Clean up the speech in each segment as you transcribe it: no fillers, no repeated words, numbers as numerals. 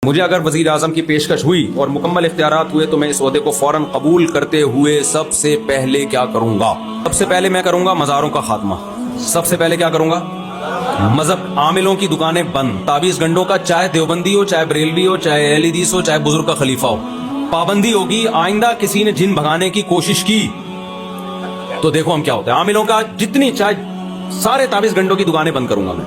मुझे अगर वजीर आजम की पेशकश हुई और मुकम्मल इख्तियारात हुए तो मैं इस ओहदे को फौरन कबूल करते हुए सबसे पहले क्या करूंगा? सबसे पहले मैं करूंगा मज़ारों का खात्मा। सबसे पहले क्या करूंगा? मजहब आमिलों की दुकानें बंद, ताबीज गंडों का, चाहे देवबंदी हो, चाहे बरेलवी हो, चाहे अहलीदीस हो, चाहे बुजुर्ग का खलीफा हो, पाबंदी होगी। आइंदा किसी ने जिन भगाने की कोशिश की तो देखो हम क्या होता है। आमिलों का जितनी चाहे सारे ताबीज गंडों की दुकानें बंद करूंगा मैं।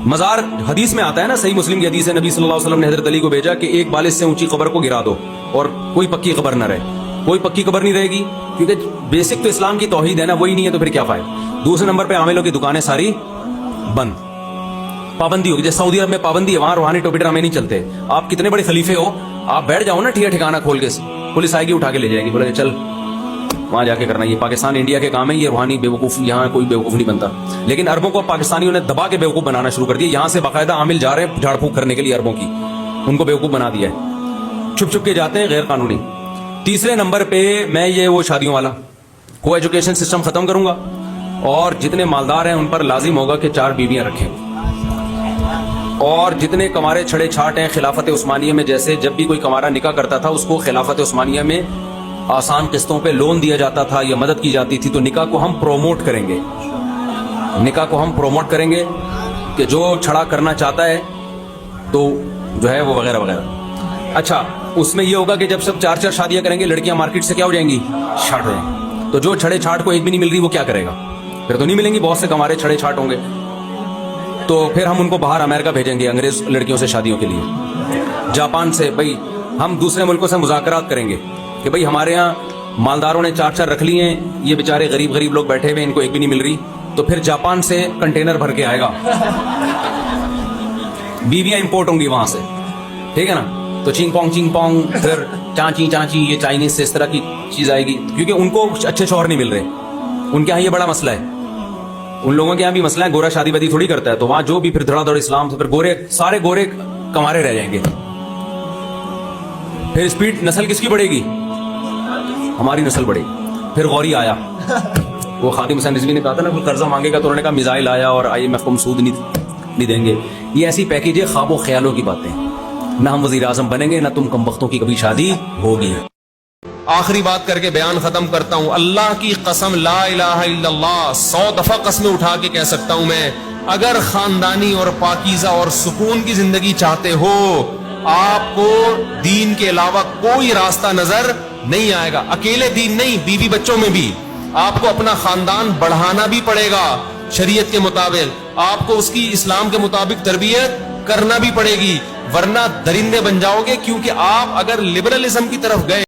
मजार हदीस में आता है ना, सही मुस्लिम की हदीस है, नबी सल्लल्लाहु अलैहि वसल्लम ने हजरत अली को भेजा कि एक बालिश से ऊंची कब्र को गिरा दो और कोई पक्की कब्र न रहे। कोई पक्की कब्र नहीं रहेगी क्योंकि बेसिक तो इस्लाम की तौहीद है ना, वही नहीं है तो फिर क्या फायदा। दूसरे नंबर पे आमिलों की दुकानें सारी बंद, पाबंदी होगी। जैसे सऊदी अरब में पाबंदी है, वहां रूहानी टोपी ड्रामे नहीं चलते। आप कितने बड़े खलीफे हो, आप बैठ जाओ ना ठिकाना खोल के, पुलिस आएगी उठा के ले जाएगी, बोले चल वहां जाके करना। ये पाकिस्तान इंडिया के काम है, ये रूहानी बेवकूफ, यहाँ कोई बेवकूफ नहीं बनता। लेकिन अरबों को पाकिस्तानियों ने दबा के बेवकूफ बनाना शुरू कर दिया। यहाँ से बाकायदा आमिल जा रहे हैं झाड़ फूक करने के लिए, अरबों की उनको बेवकूफ बना दिया है, छुप छुप के जाते हैं, गैर कानूनी। तीसरे नंबर पे मैं ये वो शादियों वाला को एजुकेशन सिस्टम खत्म करूंगा और जितने मालदार हैं उन पर लाजिम होगा कि 4 बीवियां रखें। और जितने कमारे छड़े छाट हैं खिलाफत उस्मानिया में, जैसे जब भी कोई कमारा निकाह करता था उसको खिलाफत उस्मानिया में आसान किस्तों पे लोन दिया जाता था या मदद की जाती थी, तो निकाह को हम प्रोमोट करेंगे। निकाह को हम प्रोमोट करेंगे कि जो छड़ा करना चाहता है तो जो है वो वगैरह वगैरह। अच्छा, उसमें ये होगा कि जब सब 4-4 शादियां करेंगे, लड़कियां मार्केट से क्या हो जाएंगी? छाट हो जाएंगी। तो जो छड़े छाट को एक भी नहीं मिल रही वो क्या करेगा? फिर तो नहीं मिलेंगी, बहुत से कमारे छड़े छाट होंगे। तो फिर हम उनको बाहर अमेरिका भेजेंगे अंग्रेज लड़कियों से शादियों के लिए, जापान से। भाई हम दूसरे मुल्कों से मुज़ाकरात करेंगे कि भाई हमारे यहाँ मालदारों ने 4-4 रख लिए हैं, ये बेचारे गरीब लोग बैठे हुए, इनको एक भी नहीं मिल रही। तो फिर जापान से कंटेनर भर के आएगा, बीवियां इंपोर्ट होंगी वहां से, ठीक है ना। तो चिंग पोंग फिर चाची ये चाइनीज से इस तरह की चीज आएगी, क्योंकि उनको अच्छे शौहर नहीं मिल रहे। उनके यहाँ ये बड़ा मसला है, उन लोगों के यहाँ भी मसला है। गोरा शादी वादी थोड़ी करता है, तो वहां जो भी फिर धड़ाधड़ इस्लाम से, फिर सारे गोरे कमारे रह जाएंगे। फिर स्पीड नस्ल किसकी बढ़ेगी? हमारी नस्ल बढ़ेगी। फिर गौरी आया, वो खादिम हुसैन रिजवी ने कहा था ना, कोई कर्जा मांगेगा तो उन्होंने कहा मिसाइल आया और IMF को सूद नहीं देंगे। ये ऐसी पैकेज है ख्वाबों ख्यालों की बातें। ना हम वजीर आजम बनेंगे, ना तुम कमबख्तों की कभी शादी होगी। आखिरी बात करके बयान खत्म करता हूं। अल्लाह की कसम, ला इलाहा इल्लल्लाह 100 दफा कसमें उठा के कह सकता हूं मैं, अगर खानदानी और पाकीज़ा और सुकून की जिंदगी चाहते हो, आपको दीन के अलावा कोई रास्ता नजर नहीं आएगा। अकेले दीन नहीं, बीवी बच्चों में भी आपको अपना खानदान बढ़ाना भी पड़ेगा। शरीयत के मुताबिक आपको उसकी इस्लाम के मुताबिक तरबियत करना भी पड़ेगी, वरना दरिंदे बन जाओगे। क्योंकि आप अगर लिबरलिज्म की तरफ गए